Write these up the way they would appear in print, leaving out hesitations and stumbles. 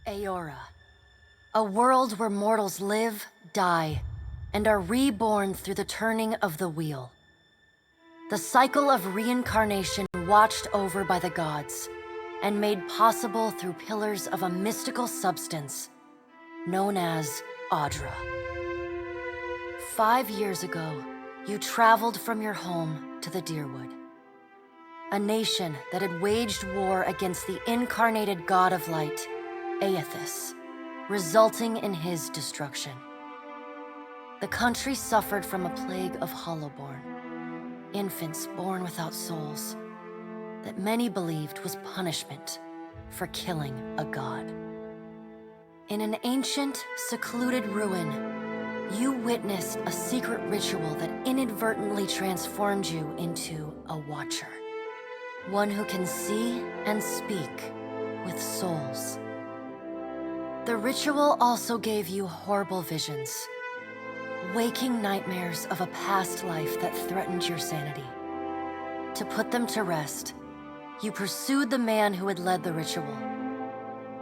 Aora, a world where mortals live, die, and are reborn through the turning of the wheel. The cycle of reincarnation watched over by the gods, and made possible through pillars of a mystical substance known as Audra. 5 years ago, you traveled from your home to the Deerwood, a nation that had waged war against the incarnated god of light, Aethys, resulting in his destruction. The country suffered from a plague of hollowborn, infants born without souls, that many believed was punishment for killing a god. In an ancient, secluded ruin, you witnessed a secret ritual that inadvertently transformed you into a watcher. One who can see and speak with souls. The ritual also gave you horrible visions, waking nightmares of a past life that threatened your sanity. To put them to rest, you pursued the man who had led the ritual,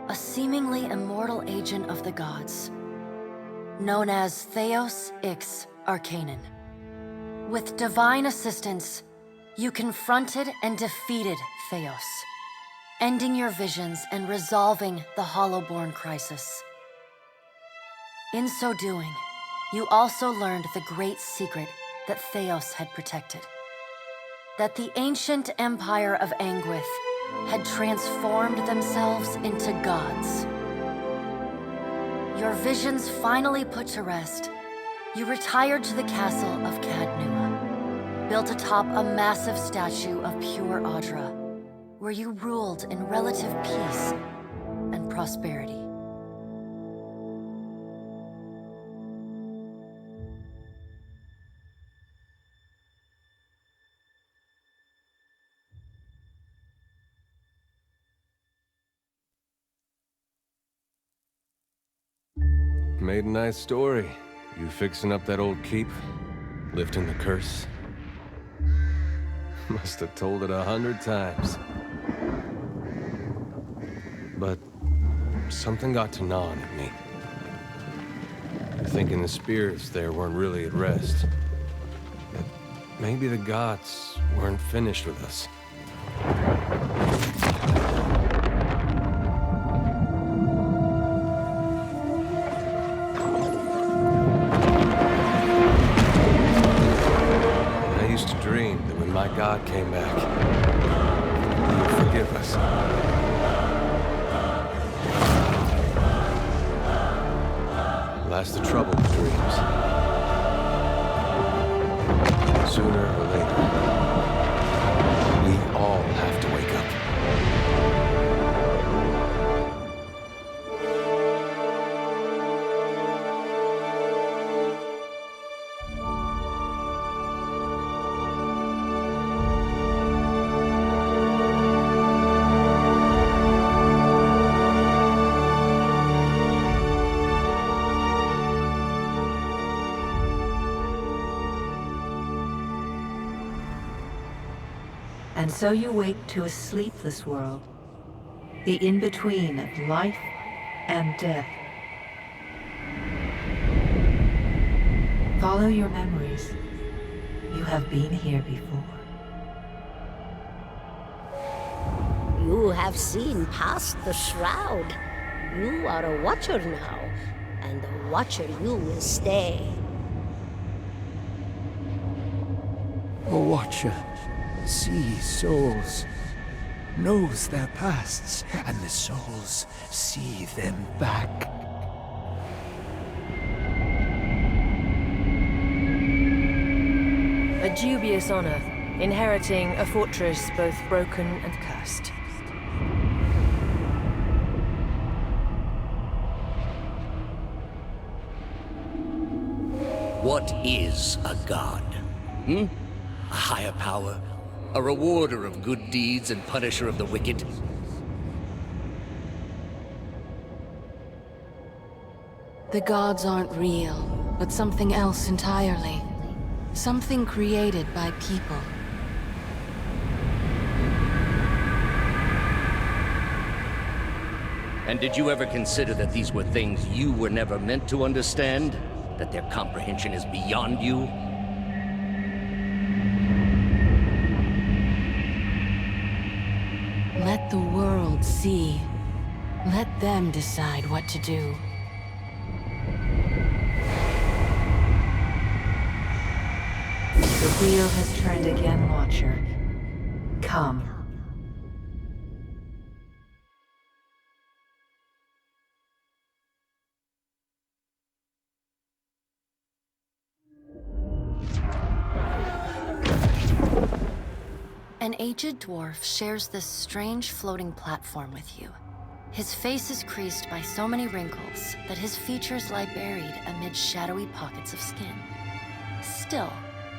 a seemingly immortal agent of the gods, known as Theos Ix Arcanon. With divine assistance, you confronted and defeated Theos, ending your visions and resolving the Hollowborn crisis. In so doing, you also learned the great secret that Theos had protected. That the ancient empire of Anguith had transformed themselves into gods. Your visions finally put to rest, you retired to the castle of Cadnua, built atop a massive statue of pure Audra, where you ruled in relative peace and prosperity. Made a nice story. You fixing up that old keep? Lifting the curse? Must have told it 100 times. But something got to gnawing at me. Thinking the spirits there weren't really at rest. That maybe the gods weren't finished with us. I used to dream that when my god came back, he would forgive us. Last the trouble with dreams. Sooner or later, we all have to wake up. And so you wake to a sleepless world, the in-between of life and death. Follow your memories. You have been here before. You have seen past the shroud. You are a watcher now, and a watcher you will stay. A watcher sees souls, knows their pasts, and the souls see them back. A dubious honor, inheriting a fortress both broken and cursed. What is a god? A higher power? A rewarder of good deeds and punisher of the wicked? The gods aren't real, but something else entirely. Something created by people. And did you ever consider that these were things you were never meant to understand? That their comprehension is beyond you? Let the world see. Let them decide what to do. The wheel has turned again, Watcher. Come. An aged dwarf shares this strange floating platform with you. His face is creased by so many wrinkles that his features lie buried amid shadowy pockets of skin. Still,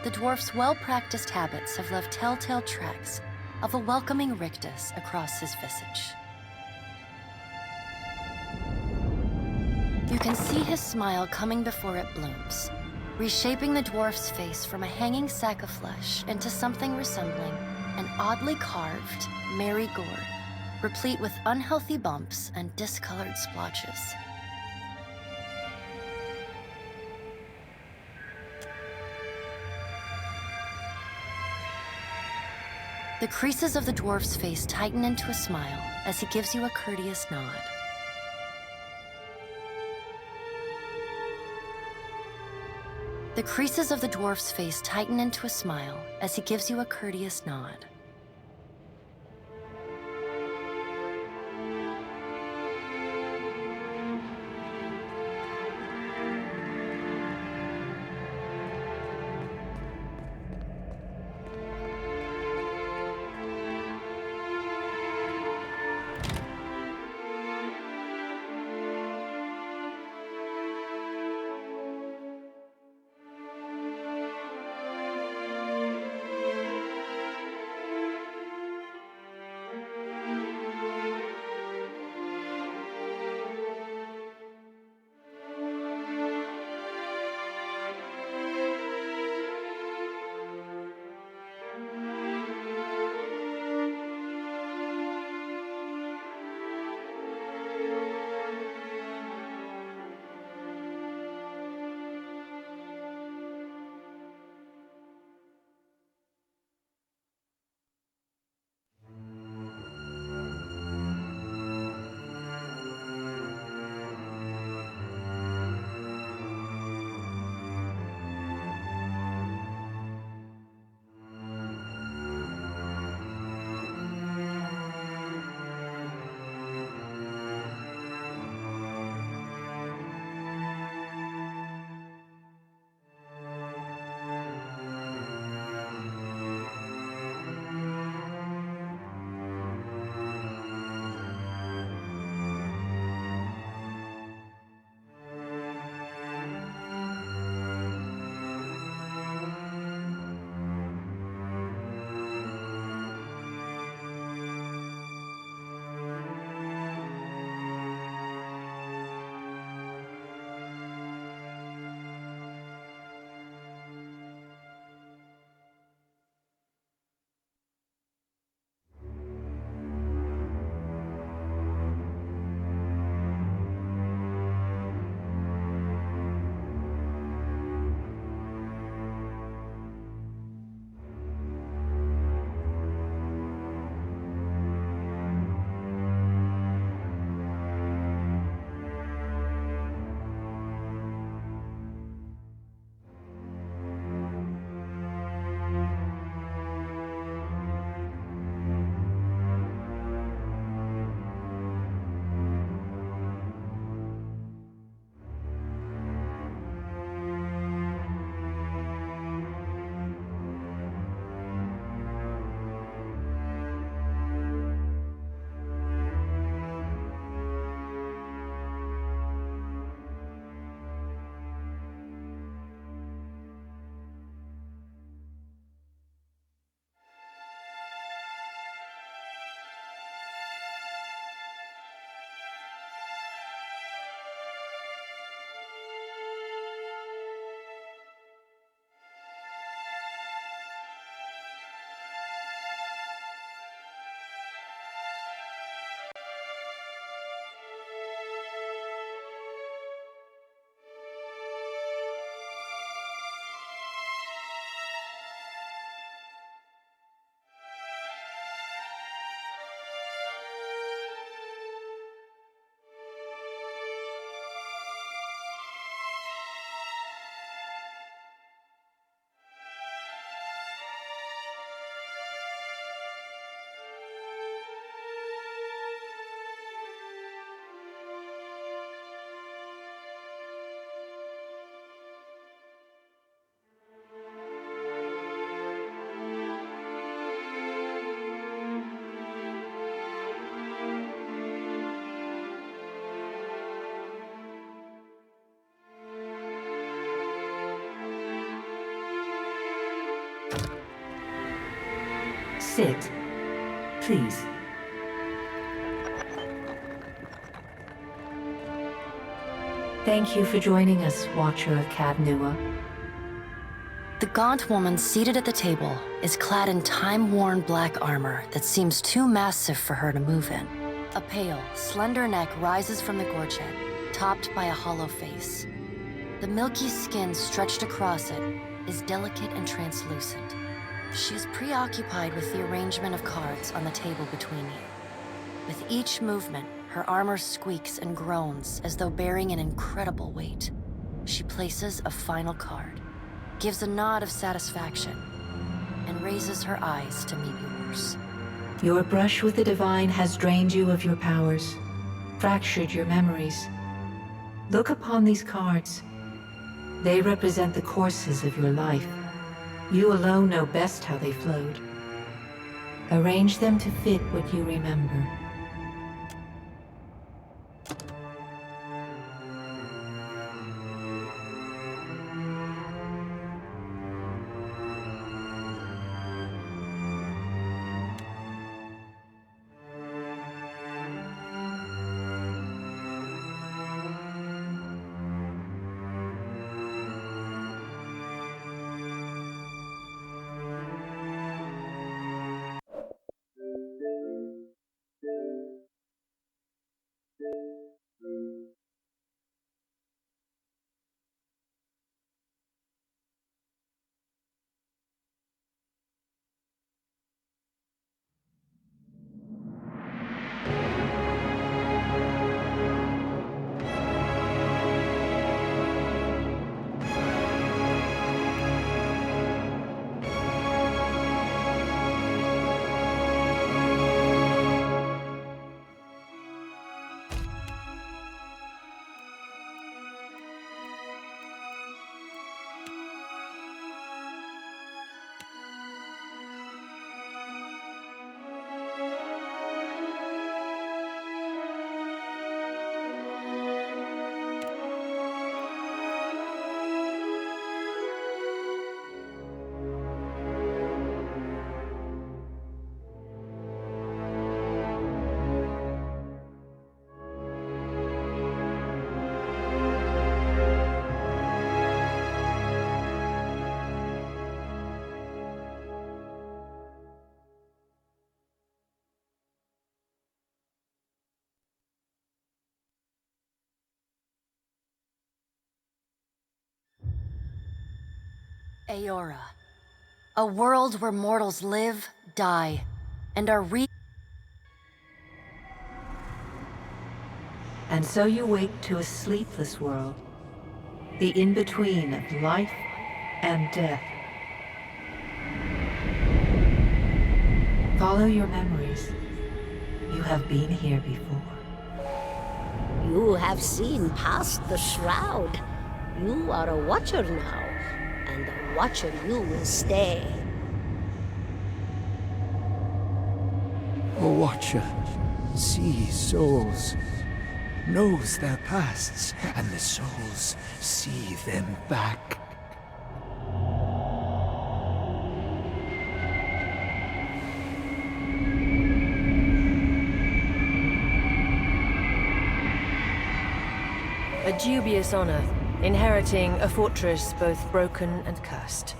the dwarf's well-practiced habits have left telltale tracks of a welcoming rictus across his visage. You can see his smile coming before it blooms, reshaping the dwarf's face from a hanging sack of flesh into something resembling an oddly carved, merry gourd, replete with unhealthy bumps and discolored splotches. The creases of the dwarf's face tighten into a smile as he gives you a courteous nod. The creases of the dwarf's face tighten into a smile as he gives you a courteous nod. Sit. Please. Thank you for joining us, Watcher of Cadnua. The gaunt woman seated at the table is clad in time-worn black armor that seems too massive for her to move in. A pale, slender neck rises from the gorget, topped by a hollow face. The milky skin stretched across it is delicate and translucent. She is preoccupied with the arrangement of cards on the table between you. With each movement, her armor squeaks and groans as though bearing an incredible weight. She places a final card, gives a nod of satisfaction, and raises her eyes to meet yours. Your brush with the divine has drained you of your powers, fractured your memories. Look upon these cards. They represent the courses of your life. You alone know best how they flowed. Arrange them to fit what you remember. Aora, a world where mortals live, die, and are And so you wake to a sleepless world, the in-between of life and death. Follow your memories. You have been here before. You have seen past the shroud. You are a watcher now, and a watcher you will stay. A watcher sees souls, knows their pasts, and the souls see them back. A dubious honor, inheriting a fortress both broken and cursed.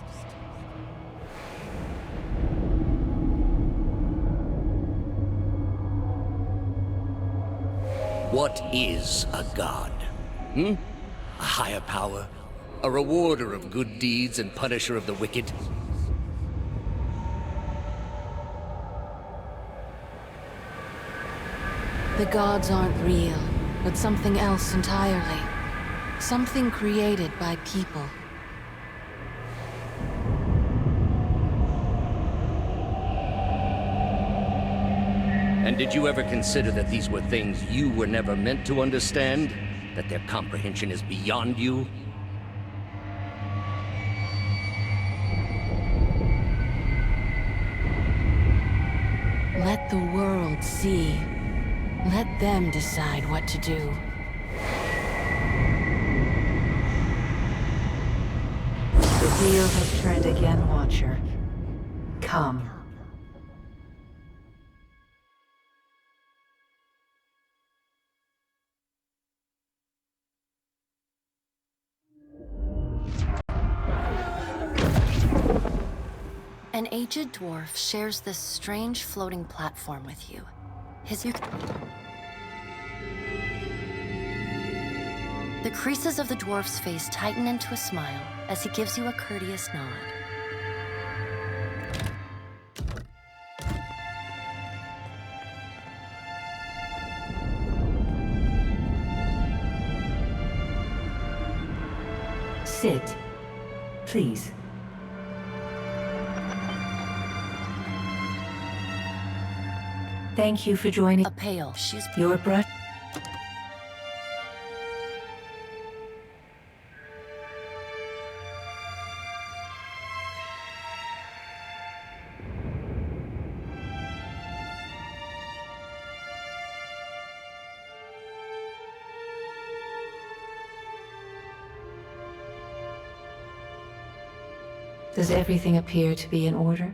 What is a god? A higher power? A rewarder of good deeds and punisher of the wicked? The gods aren't real, but something else entirely. Something created by people. And did you ever consider that these were things you were never meant to understand? That their comprehension is beyond you? Let the world see. Let them decide what to do. The wheel has turned again, Watcher. Come. An aged dwarf shares this strange floating platform with you. The creases of the dwarf's face tighten into a smile as he gives you a courteous nod. Sit, please. Thank you for joining. A pale, she's Your brush. Does everything appear to be in order?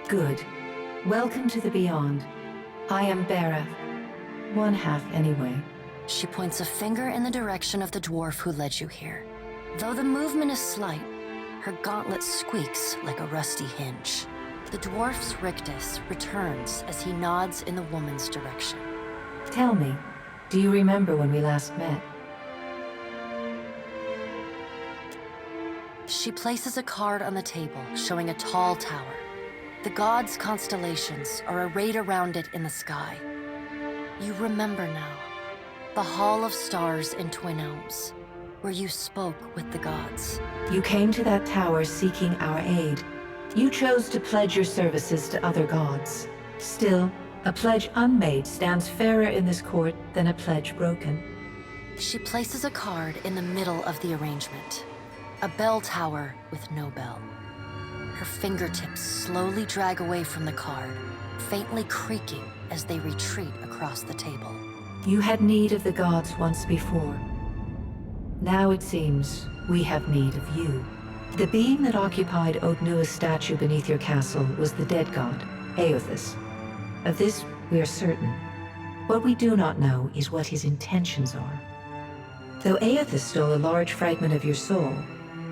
Good. Welcome to the Beyond. I am Bera. One half, anyway. She points a finger in the direction of the dwarf who led you here. Though the movement is slight, her gauntlet squeaks like a rusty hinge. The dwarf's rictus returns as he nods in the woman's direction. Tell me, do you remember when we last met? She places a card on the table, showing a tall tower. The gods' constellations are arrayed around it in the sky. You remember now. The Hall of Stars in Twin Elms, where you spoke with the gods. You came to that tower seeking our aid. You chose to pledge your services to other gods. Still, a pledge unmade stands fairer in this court than a pledge broken. She places a card in the middle of the arrangement. A bell tower with no bell. Her fingertips slowly drag away from the card, faintly creaking as they retreat across the table. You had need of the gods once before. Now it seems we have need of you. The being that occupied Odnua's statue beneath your castle was the dead god, Aothus. Of this we are certain. What we do not know is what his intentions are. Though Aothus stole a large fragment of your soul,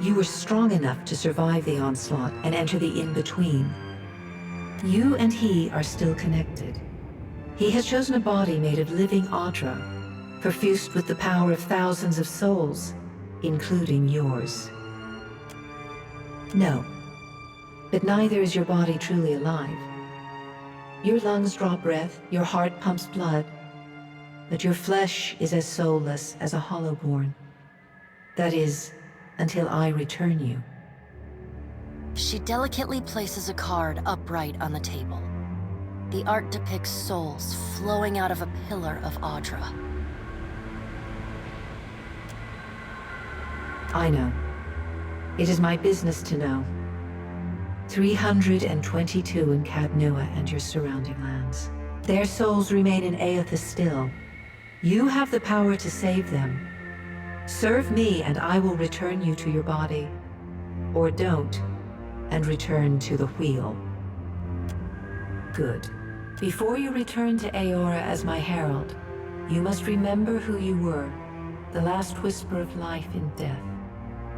you were strong enough to survive the onslaught and enter the in-between. You and he are still connected. He has chosen a body made of living Audra, perfused with the power of thousands of souls, including yours. No, but neither is your body truly alive. Your lungs draw breath, your heart pumps blood, but your flesh is as soulless as a hollowborn. That is, until I return you. She delicately places a card upright on the table. The art depicts souls flowing out of a pillar of Audra. I know. It is my business to know. 322 in Cadnua and your surrounding lands. Their souls remain in Aothus still. You have the power to save them. Serve me and I will return you to your body. Or don't, and return to the wheel. Good. Before you return to Aora as my herald, you must remember who you were, the last whisper of life in death.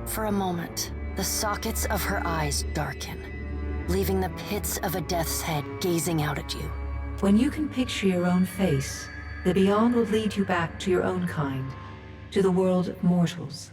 For a moment, the sockets of her eyes darken, leaving the pits of a death's head gazing out at you. When you can picture your own face, the Beyond will lead you back to your own kind, to the world of mortals.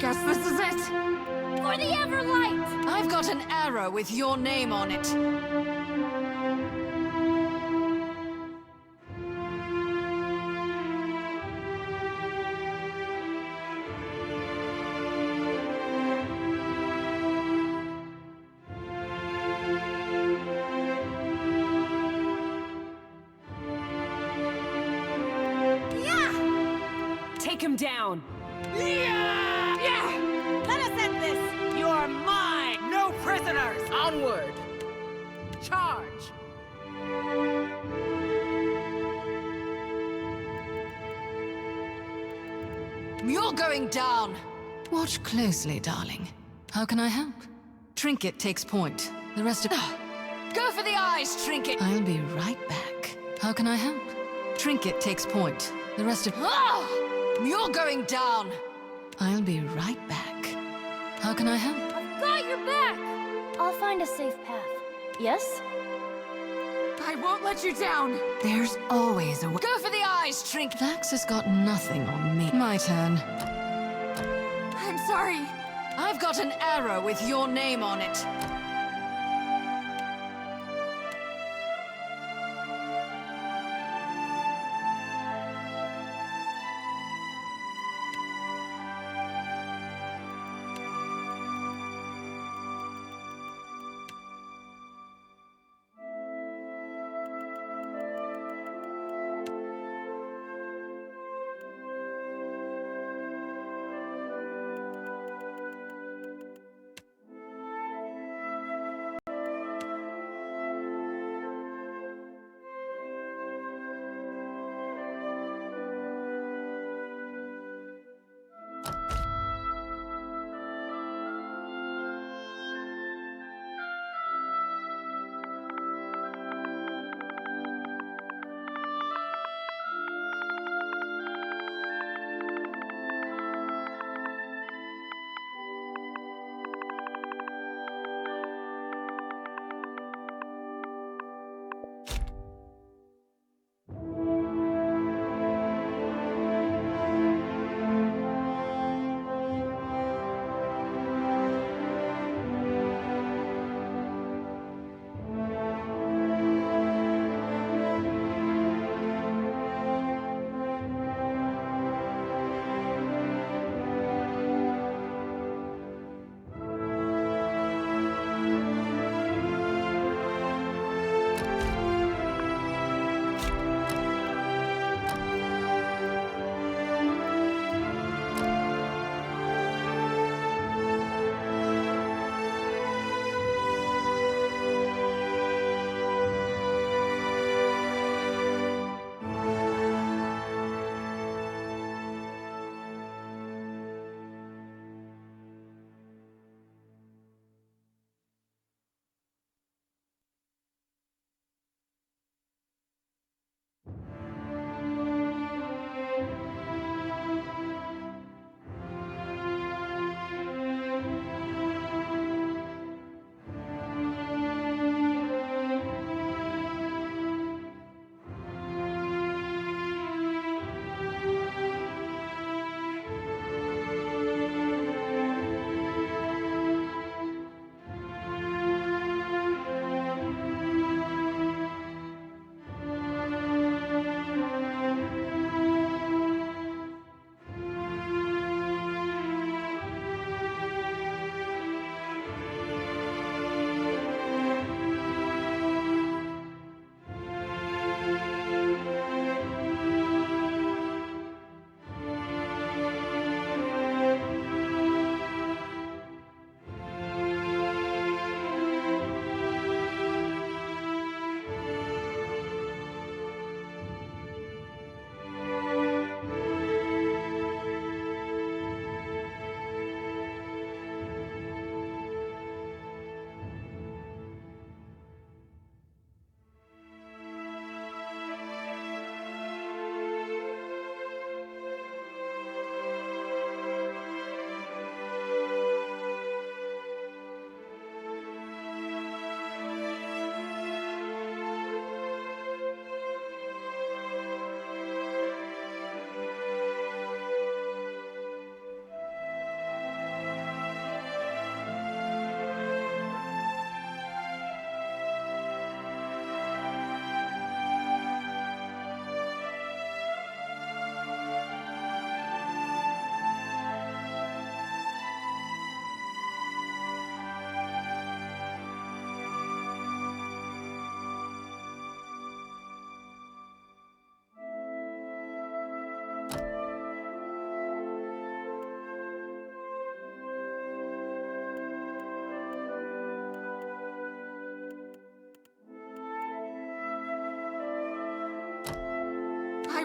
Guess this is it. For the Everlight! I've got an arrow with your name on it. Take him down. Let us end this! You are mine! No prisoners! Onward! Charge! You're going down! Watch closely, darling. How can I help? Trinket takes point. The rest of... Go for the eyes, Trinket! I'll be right back. How can I help? Trinket takes point. The rest of... You're going down! I'll be right back. How can I help? I've got your back! I'll find a safe path. Yes? I won't let you down! There's always a way. Go for the eyes, Trinket! Vax has got nothing on me. My turn. I'm sorry. I've got an arrow with your name on it.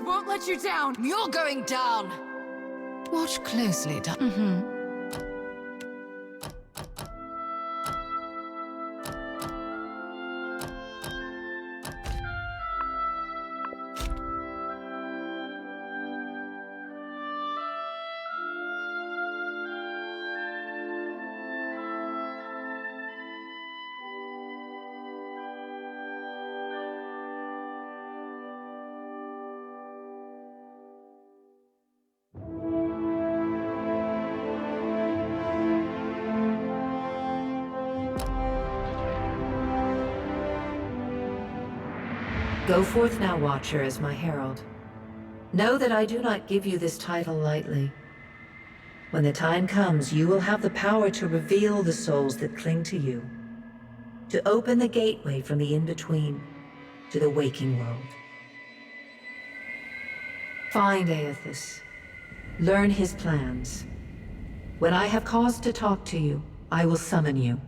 won't let you down! You're going down! Watch closely, darling. Go forth now, Watcher, as my herald. Know that I do not give you this title lightly. When the time comes, you will have the power to reveal the souls that cling to you, to open the gateway from the in-between to the waking world. Find Aethys. Learn his plans. When I have cause to talk to you, I will summon you.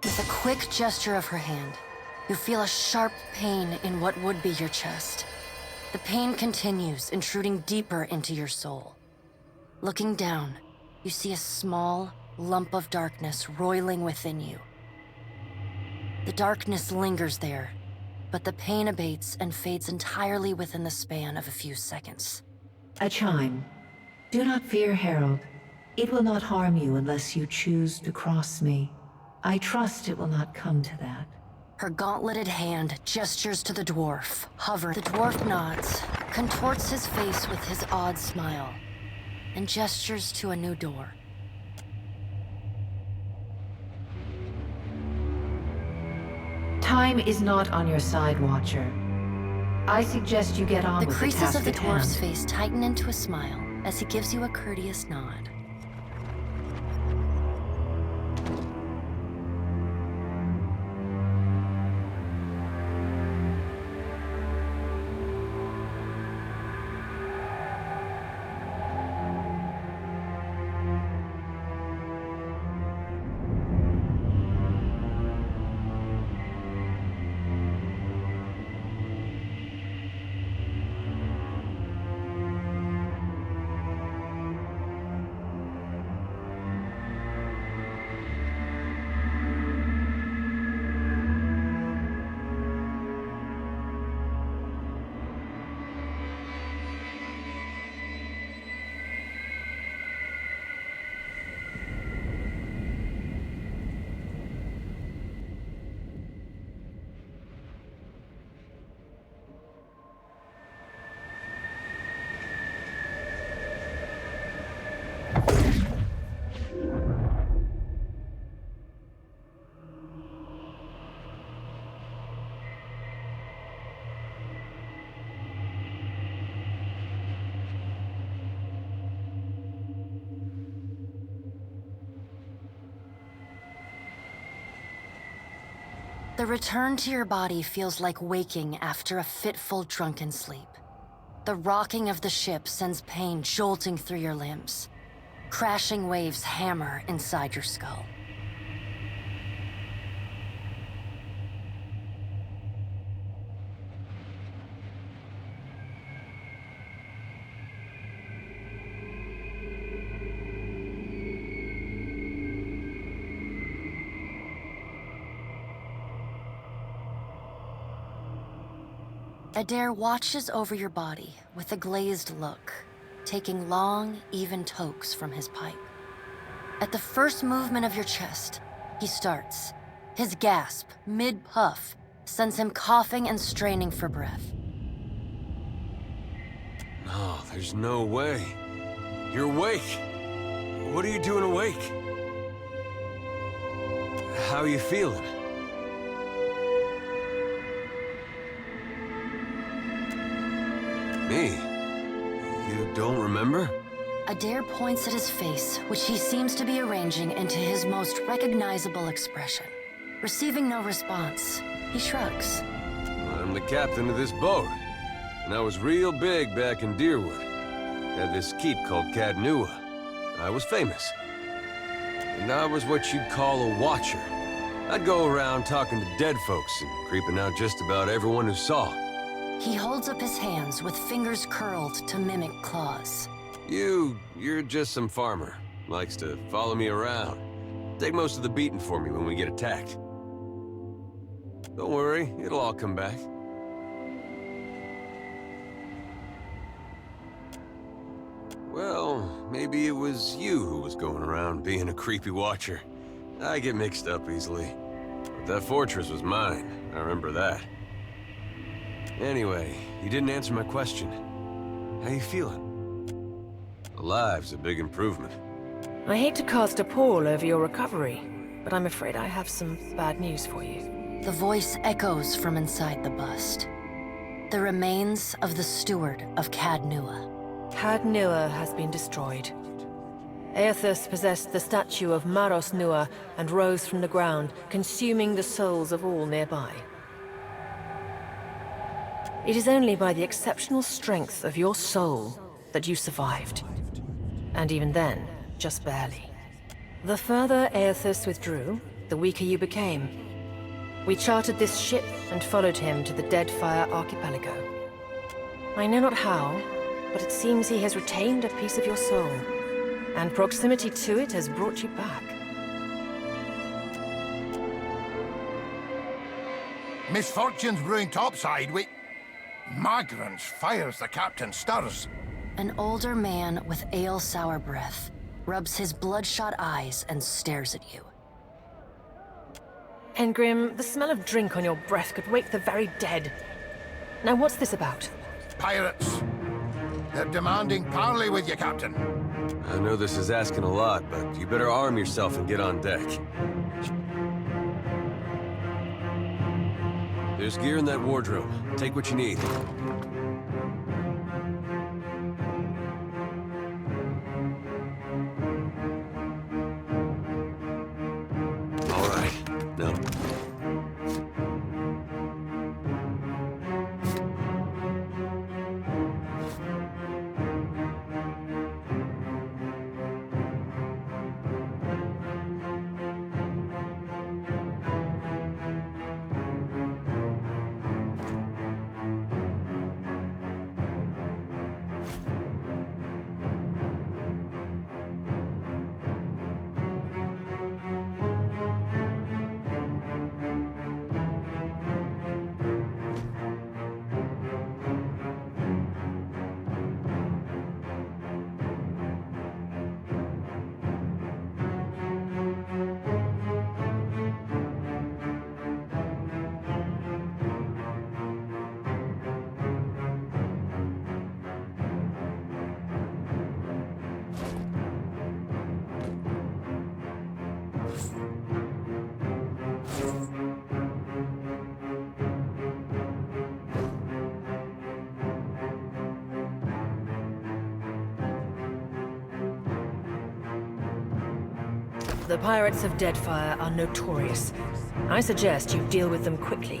With a quick gesture of her hand, you feel a sharp pain in what would be your chest. The pain continues, intruding deeper into your soul. Looking down, you see a small lump of darkness roiling within you. The darkness lingers there, but the pain abates and fades entirely within the span of a few seconds. A chime. Do not fear, Herald. It will not harm you unless you choose to cross me. I trust it will not come to that. Her gauntleted hand gestures to the dwarf, hovering. The dwarf nods, contorts his face with his odd smile, and gestures to a new door. Time is not on your side, Watcher. I suggest you get on The with the creases task of the at dwarf's hand. face tighten into a smile as he gives you a courteous nod. The return to your body feels like waking after a fitful drunken sleep. The rocking of the ship sends pain jolting through your limbs. Crashing waves hammer inside your skull. Adair watches over your body with a glazed look, taking long, even tokes from his pipe. At the first movement of your chest, he starts. His gasp, mid-puff, sends him coughing and straining for breath. No, there's no way. You're awake. What are you doing awake? How are you feeling? Me? You don't remember? Adair points at his face, which he seems to be arranging into his most recognizable expression. Receiving no response, he shrugs. I'm the captain of this boat, and I was real big back in Deerwood. Had this keep called Cadnua. I was famous. And I was what you'd call a watcher. I'd go around talking to dead folks and creeping out just about everyone who saw. He holds up his hands with fingers curled to mimic claws. You're just some farmer. Likes to follow me around. Take most of the beating for me when we get attacked. Don't worry, it'll all come back. Well, maybe it was you who was going around being a creepy watcher. I get mixed up easily. But that fortress was mine, I remember that. Anyway, you didn't answer my question. How you feeling? Alive's a big improvement. I hate to cast a pall over your recovery, but I'm afraid I have some bad news for you. The voice echoes from inside the bust. The remains of the steward of Cad Nua. Cad Nua has been destroyed. Aethys possessed the statue of Maros Nua and rose from the ground, consuming the souls of all nearby. It is only by the exceptional strength of your soul that you survived. And even then, just barely. The further Aethys withdrew, the weaker you became. We chartered this ship and followed him to the Deadfire archipelago. I know not how, but it seems he has retained a piece of your soul, and proximity to it has brought you back. Misfortune's brewing topside. Migrants fires the captain stirs. An older man with ale-sour breath rubs his bloodshot eyes and stares at you. Engrim, the smell of drink on your breath could wake the very dead. Now what's this about? Pirates. They're demanding parley with you, Captain. I know this is asking a lot, but you better arm yourself and get on deck. There's gear in that wardrobe. Take what you need. All right. Now, The pirates of Deadfire are notorious. I suggest you deal with them quickly.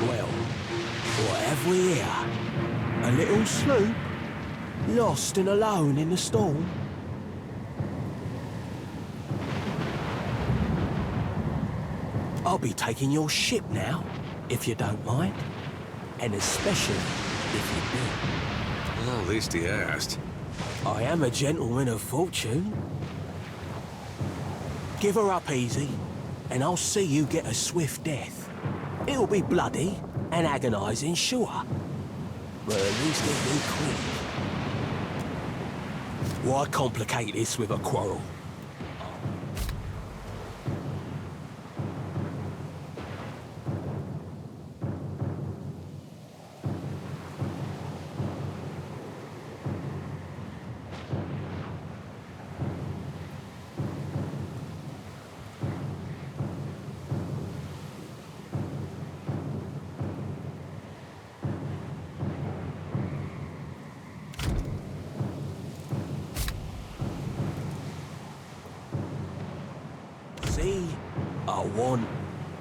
Well, what have we here? A little sloop? Lost and alone in the storm? I'll be taking your ship now, if you don't mind. And especially if you do. well, at least he asked. I am a gentleman of fortune. Give her up easy, and I'll see you get a swift death. It'll be bloody and agonizing, sure. But at least it'll be quick. Why complicate this with a quarrel? See, I want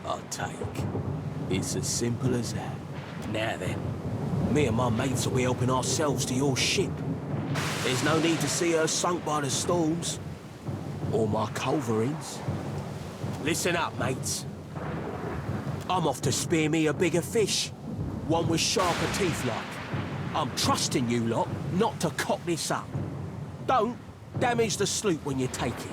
I'll take. It's as simple as that. Now then, me and my mates will be helping ourselves to your ship. There's no need to see her sunk by the storms. Or my culverins. Listen up, mates. I'm off to spear me a bigger fish. One with sharper teeth like. I'm trusting you lot not to cock this up. Don't damage the sloop when you take it.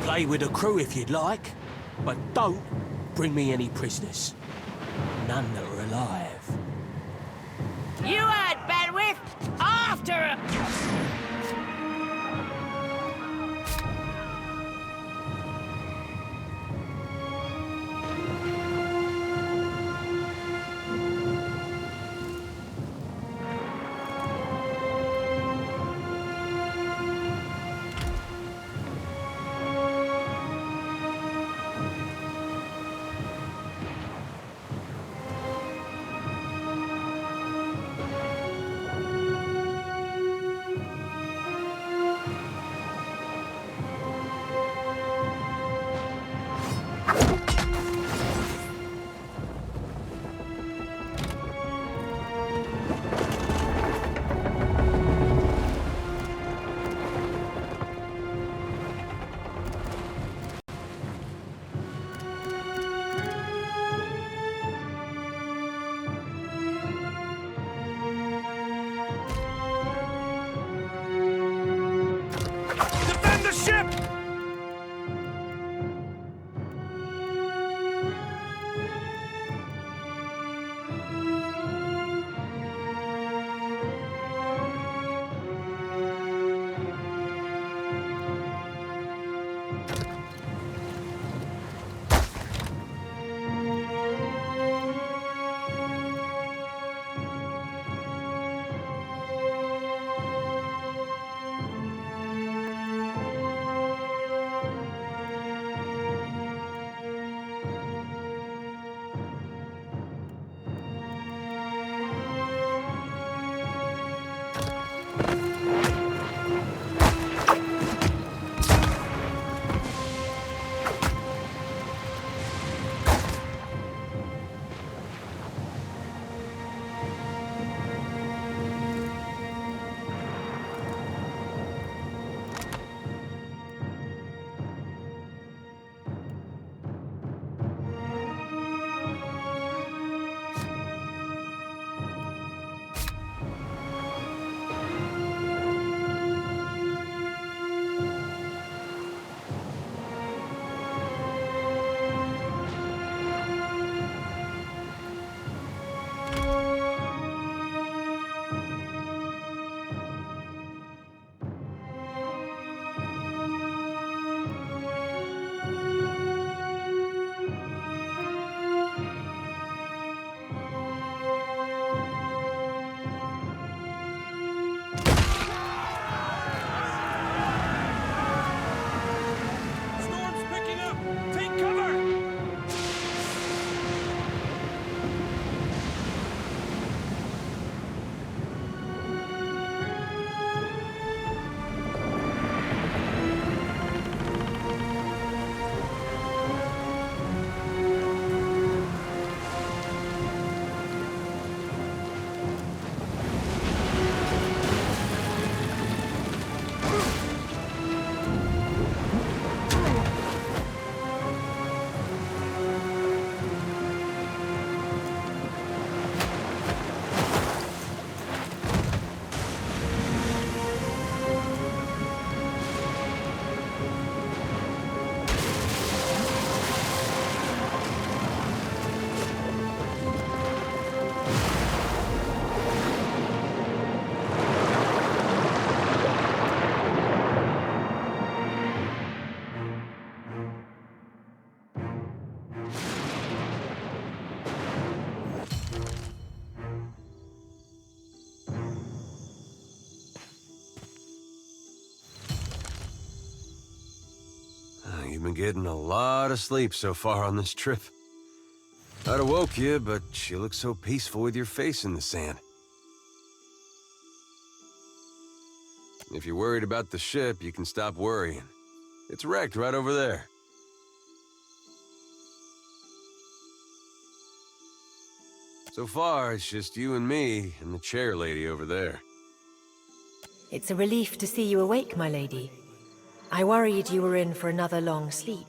Play with the crew if you'd like, but don't bring me any prisoners. None that are alive. You heard, Benwith! After him! Defend the ship! You've been getting a lot of sleep so far on this trip. I'd have woke you, but you look so peaceful with your face in the sand. If you're worried about the ship, you can stop worrying. It's wrecked right over there. So far, it's just you and me and the chair lady over there. It's a relief to see you awake, my lady. I worried you were in for another long sleep.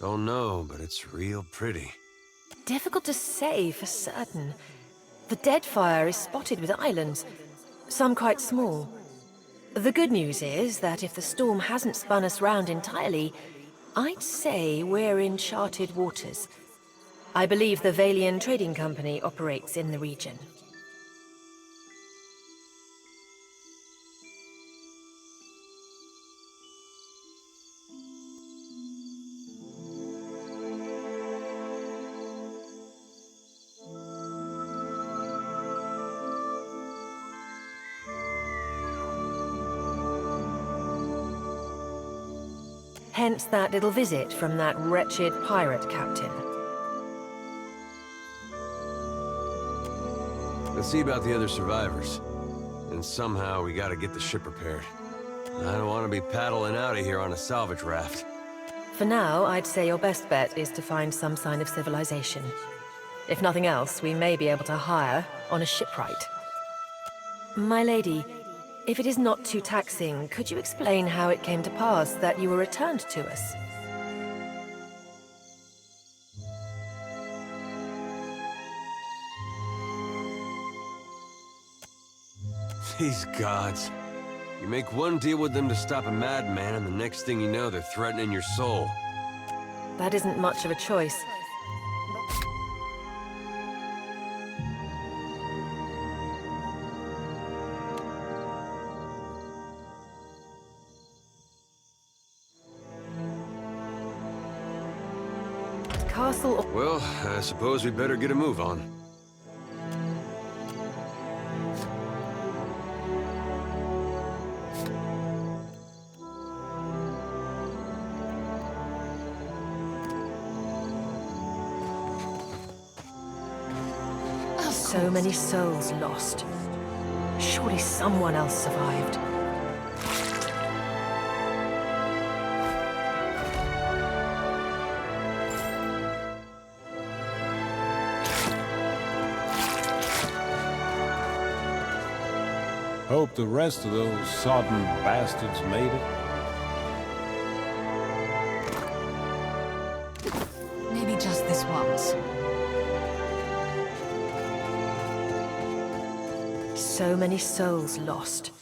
Don't know, but it's real pretty. Difficult to say for certain. The Deadfire is spotted with islands, some quite small. The good news is that if the storm hasn't spun us round entirely, I'd say we're in charted waters. I believe the Valian Trading Company operates in the region. Hence that little visit from that wretched pirate captain. Let's see about the other survivors. And somehow we gotta get the ship repaired. I don't want to be paddling out of here on a salvage raft. For now, I'd say your best bet is to find some sign of civilization. If nothing else, we may be able to hire on a shipwright. My lady, if it is not too taxing, could you explain how it came to pass that you were returned to us? These gods. You make one deal with them to stop a madman, and the next thing you know, they're threatening your soul. That isn't much of a choice. Castle. Well, I suppose we better get a move on. So many souls lost. Surely someone else survived. Hope the rest of those sodden bastards made it. Maybe just this once. So many souls lost.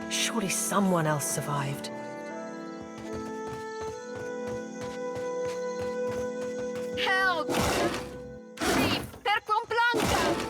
Surely someone else survived. Help! Sì, per Complanca!